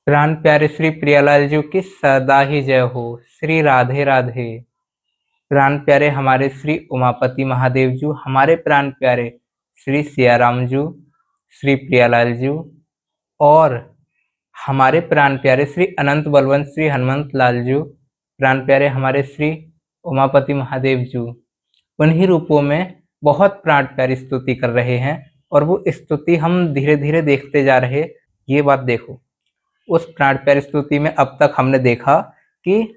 प्राण प्यारे श्री प्रियालाल जी की सदा ही जय हो। श्री राधे राधे। प्राण प्यारे हमारे श्री उमापति महादेव जी, हमारे प्राण प्यारे श्री सियाराम जी, श्री प्रियालाल जी, और हमारे प्राण प्यारे श्री अनंत बलवंत श्री हनुमंत लाल जी, प्राण प्यारे हमारे श्री उमापति महादेव जी, उन्हीं रूपों में बहुत प्राण प्यारी स्तुति कर रहे हैं। और वो स्तुति हम धीरे धीरे देखते जा रहे। ये बात देखो, उस प्राण प्यारी स्तुति में अब तक हमने देखा कि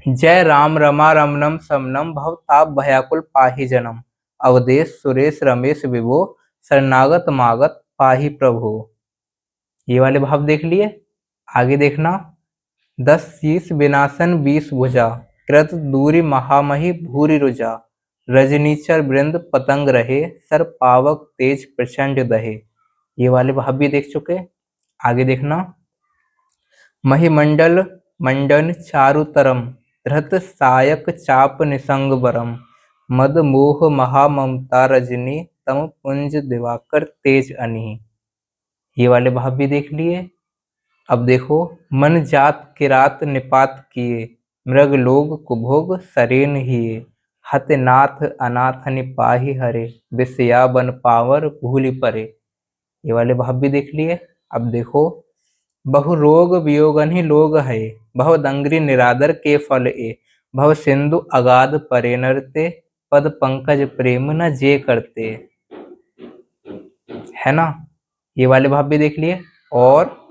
जय राम रमा रमनम समनम भवताप भयाकुल पाहि जनम, अवधेश सुरेश रमेश विभो, शरणागत मागत पाहि प्रभु। ये वाले भाव देख लिए। आगे देखना, 10 शीस विनाशन 20 भुजा, कृत दूरी महामही भूरि रुजा, रजनीचर वृंद पतंग रहे, सर पावक तेज प्रचंड दहे। ये वाले भाव भी देख चुके। आगे देखना, महिमंडल मंडन चारुतरम, धृत सायक चाप निसंग बरम, मद मोह महाममता रजनी, तम पुंज दिवाकर तेज अनी। ये वाले भाव भी देख लिए। अब देखो, मन जात किरात निपात किए, मृग लोग कुभोग सरेन हिए, हत नाथ अनाथ निपाहि हरे, बिसया बन पावर भूलि परे। ये वाले भाव भी देख लिए। अब देखो, बहु रोग वियोगनि लोग है, भव दंग्री निरादर के फल ए, भव सिंधु अगाध परे नरते, पद पंकज प्रेम न जे करते। है ना। ये वाले भाव भी देख लिए। और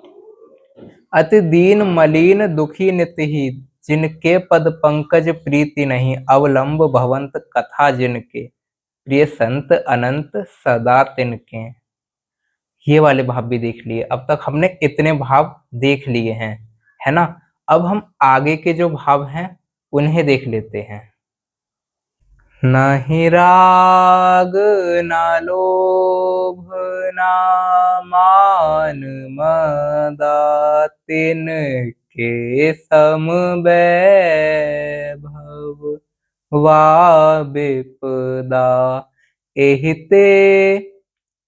अति दीन मलिन दुखी नितहि, जिनके पद पंकज प्रीति नहीं, अवलंब भवंत कथा जिनके, प्रिय संत अनंत सदा तिनके। ये वाले भाव भी देख लिए। अब तक हमने इतने भाव देख लिए हैं, है ना। अब हम आगे के जो भाव हैं उन्हें देख लेते हैं। नहीं राग ना लोभ ना मान मदा, तिनके सम वैभव वा विपदा, एहिते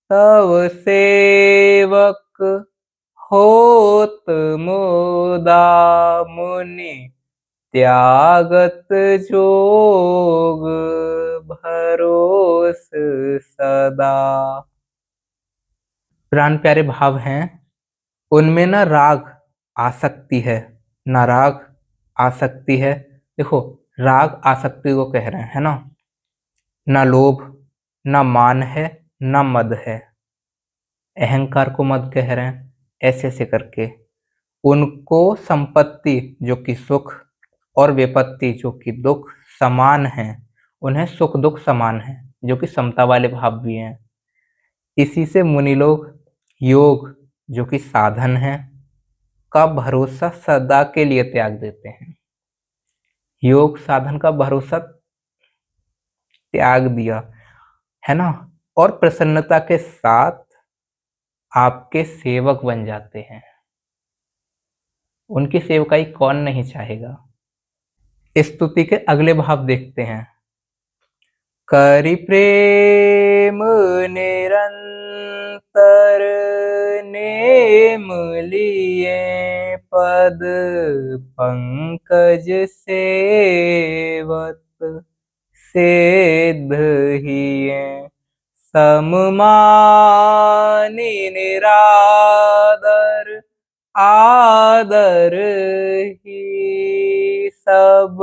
तव सेवक होत मुदा, मुनि त्यागत जोग भरोस सदा। प्राण प्यारे भाव हैं, उनमें ना राग आसक्ति है, ना राग आसक्ति है। देखो, राग आसक्ति को कह रहे हैं, है ना। ना लोभ, ना मान है, ना मद है, अहंकार को मद कह रहे हैं। ऐसे ऐसे करके उनको संपत्ति जो कि सुख और विपत्ति जो कि दुख समान है, उन्हें सुख दुख समान है, जो कि समता वाले भाव भी हैं। इसी से मुनि लोग योग जो कि साधन है का भरोसा सदा के लिए त्याग देते हैं। योग साधन का भरोसा त्याग दिया, है ना, और प्रसन्नता के साथ आपके सेवक बन जाते हैं। उनकी सेवकाई कौन नहीं चाहेगा। स्तुति के अगले भाव देखते हैं। करि प्रेम निरंतर, नेम लिए पद पंकज सेवत, सिद्ध हिए सममानि निरादर, आदर ही सब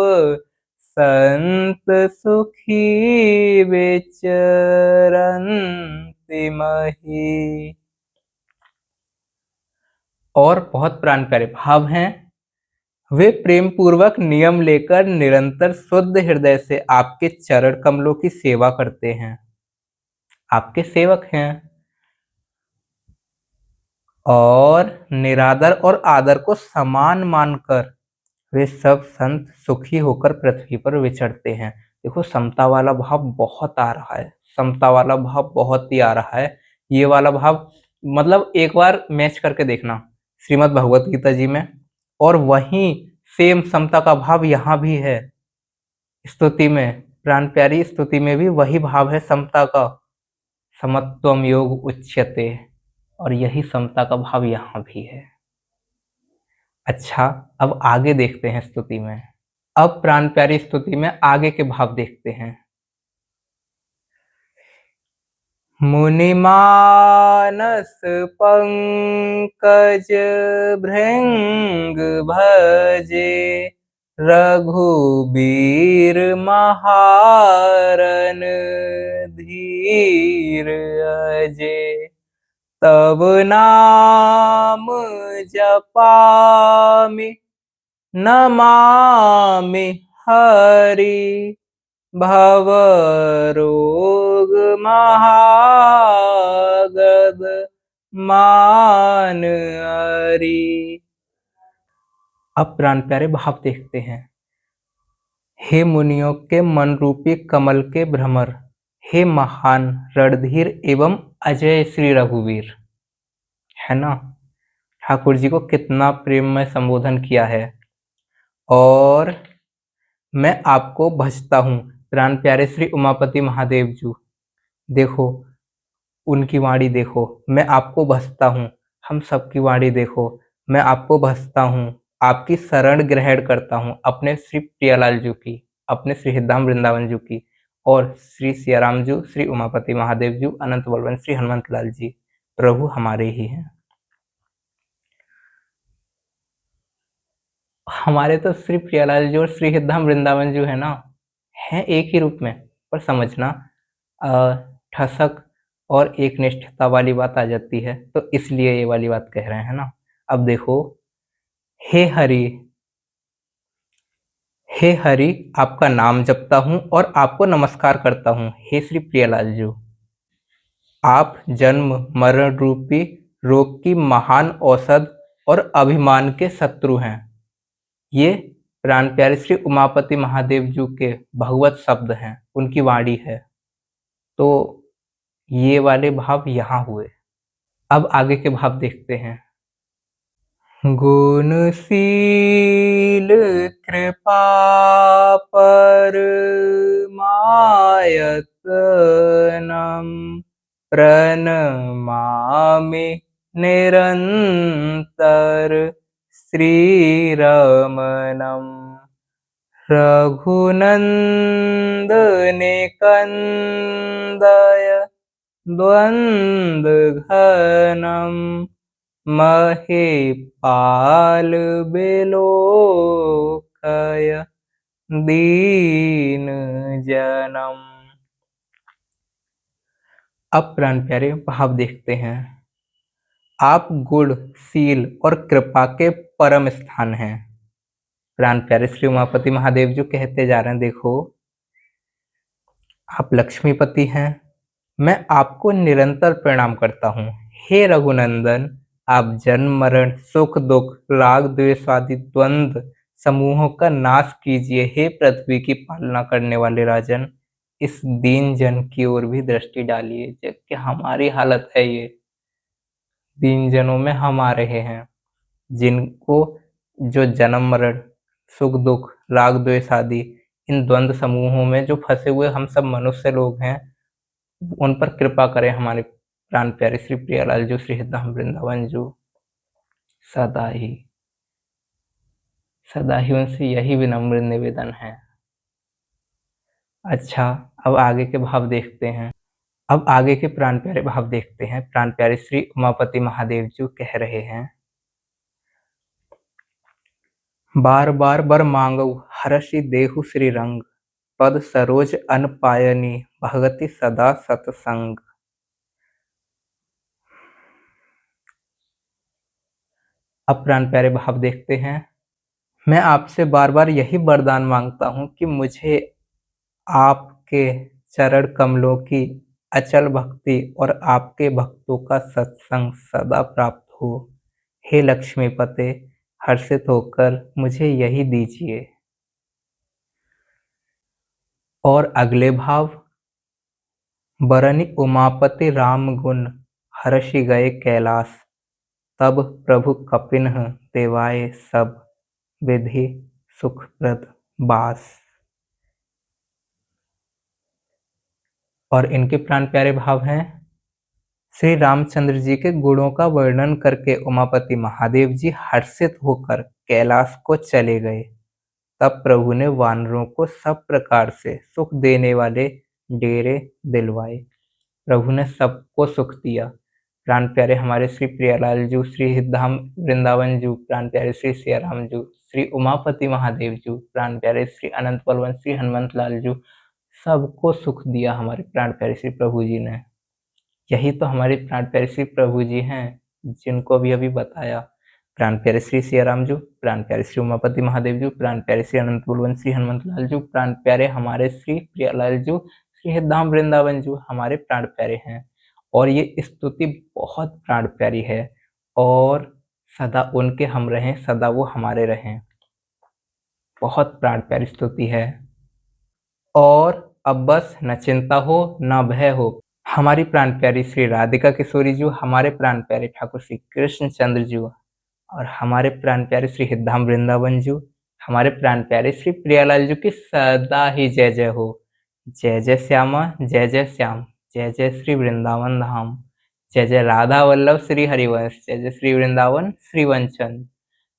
संत सुखी विचरन्ति मही। और बहुत प्राण प्यारे भाव हैं। वे प्रेम पूर्वक नियम लेकर निरंतर शुद्ध हृदय से आपके चरण कमलों की सेवा करते हैं। आपके सेवक हैं और निरादर और आदर को समान मानकर वे सब संत सुखी होकर पृथ्वी पर विचरते हैं। देखो, समता वाला भाव बहुत आ रहा है, समता वाला भाव बहुत ही आ रहा है। ये वाला भाव मतलब एक बार मैच करके देखना श्रीमद् भगवत गीता जी में, और वहीं सेम समता का भाव यहाँ भी है। स्तुति में, प्राण प्यारी स्तुति में भी वही भाव है समता का। समत्वम योग उच्यते, और यही समता का भाव यहाँ भी है। अच्छा, अब आगे देखते हैं स्तुति में। अब प्राण प्यारी स्तुति में आगे के भाव देखते हैं। मुनिमानस पंकज भृंग भजे, रघुबीर महारन धीर अजे। तब नाम जपामि नमामि हरि, भवरोग महागद मान हरि। अब प्राण प्यारे भाव देखते हैं। हे मुनियों के मन रूपी कमल के भ्रमर, हे महान रणधीर एवं अजय श्री रघुवीर, है ना। ठाकुर जी को कितना प्रेम में संबोधन किया है। और मैं आपको भजता हूँ, प्राण प्यारे श्री उमापति महादेव जी, देखो उनकी वाणी देखो, मैं आपको भजता हूँ, हम सबकी वाणी देखो, मैं आपको भजता हूँ, आपकी शरण ग्रहण करता हूँ, अपने श्री प्रियालाल जी की, अपने श्री हिरधाम वृंदावन जी की, और श्री सियाराम जी, श्री उमापति महादेव जी, अनंत बलवंत श्री हनुमत लाल जी, प्रभु हमारे ही हैं। हमारे तो श्री प्रियालाल जी और श्री हिरधाम वृंदावन जी है ना, हैं एक ही रूप में, पर समझना ठसक और एक निष्ठता वाली बात आ जाती है, तो इसलिए ये वाली बात कह रहे हैं ना। अब देखो, हे हरि, हे हरि, आपका नाम जपता हूँ और आपको नमस्कार करता हूँ। हे श्री प्रियलाल जी, आप जन्म मरण रूपी रोग की महान औषध और अभिमान के शत्रु हैं। ये प्राण प्यारे श्री उमापति महादेव जी के भगवत शब्द हैं, उनकी वाणी है। तो ये वाले भाव यहाँ हुए। अब आगे के भाव देखते हैं। गुणशील कृपा परमायतनम, प्रणमामि निरंतर श्रीरमणम। रघुनंदन द्वंद्वघनम, महीपाल बिलोकय दीन जनम। अब प्राण प्यारे भाव देखते हैं। आप गुण शील और कृपा के परम स्थान हैं। प्राण प्यारे श्री उमापति महादेव जी कहते जा रहे हैं, देखो आप लक्ष्मीपति हैं, मैं आपको निरंतर प्रणाम करता हूँ। हे रघुनंदन, आप जन्म मरण सुख दुख राग द्वेष आदि द्वंद्व समूहों का नाश कीजिए। हे पृथ्वी की पालना करने वाले राजन, इस दीन जन की ओर भी दृष्टि डालिए, जबकि हमारी हालत है ये, दीन जनों में हम आ रहे हैं, जिनको जो जन्म मरण सुख दुख राग द्वेष आदि इन द्वंद्व समूहों में जो फंसे हुए हम सब मनुष्य लोग हैं, उन पर कृपा करें हमारे प्राण प्यारे श्री प्रियालाल जी, श्री हिरधाम वृंदावन जी, सदा ही उनसे यही विनम्र निवेदन है। अच्छा, अब आगे के भाव देखते हैं। अब आगे के प्राण प्यारे भाव देखते हैं। प्राण प्यारे श्री उमापति महादेव जी कह रहे हैं, बार बार बर मांगऊ हरषि देहु श्री रंग, पद सरोज अन पायनी भगति सदा सतसंग। अब प्राण प्यारे भाव देखते हैं। मैं आपसे बार बार यही वरदान मांगता हूँ कि मुझे आपके चरण कमलों की अचल भक्ति और आपके भक्तों का सत्संग सदा प्राप्त हो। हे लक्ष्मीपते, हर्षित होकर मुझे यही दीजिए। और अगले भाव, बरनि उमापति राम गुण, हर्षि गए कैलाश, तब प्रभु कपिन्ह देवाय सब, विधि सुखप्रद बास। और इनके प्राण प्यारे भाव हैं, श्री रामचंद्र जी के गुणों का वर्णन करके उमापति महादेव जी हर्षित होकर कैलाश को चले गए। तब प्रभु ने वानरों को सब प्रकार से सुख देने वाले डेरे दिलवाए। प्रभु ने सबको सुख दिया। प्राण प्यारे हमारे श्री प्रियालाल जू, श्री हितधाम वृंदावन जू, प्राण प्यारे श्री सियाराम जू, श्री उमापति महादेव जू, प्राण प्यारे श्री अनंत बलवंत श्री हनुमंत लाल जू, सबको सुख दिया हमारे प्राण प्यारे श्री प्रभु जी ने। यही तो हमारे प्राण प्यारे श्री प्रभु जी हैं, जिनको अभी अभी बताया। प्राण प्यारे श्री सियाराम जू, प्राण प्यारे श्री उमापति महादेव जू, प्राण प्यारे श्री अनंत बलवंत श्री हनुमंत लाल जू, प्राण प्यारे हमारे श्री प्रियालाल जू, श्री हितधाम वृंदावन जू हमारे प्राण प्यारे हैं। और ये स्तुति बहुत प्राण प्यारी है और सदा उनके हम रहें, सदा वो हमारे रहें। बहुत प्राण प्यारी स्तुति है। और अब बस न चिंता हो न भय हो। हमारी प्राण प्यारी श्री राधिका किशोरी जी, हमारे प्राण प्यारे ठाकुर श्री कृष्ण चंद्र जी और हमारे प्राण प्यारे श्री हितधाम वृंदावन जी, हमारे प्राण प्यारे श्री प्रियालाल जी की सदा ही जय जय हो। जय जय श्यामा जय जय श्याम, जय जय श्री वृंदावन धाम, जय जय राधा वल्लभ श्री हरिवंश, जय जय श्री वृंदावन श्री वंचन,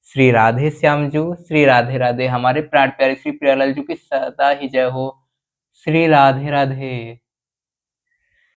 श्री राधे श्याम जू, श्री राधे राधे। हमारे प्राण प्यारे श्री प्रियालाल जी की सदा ही जय हो। श्री राधे राधे।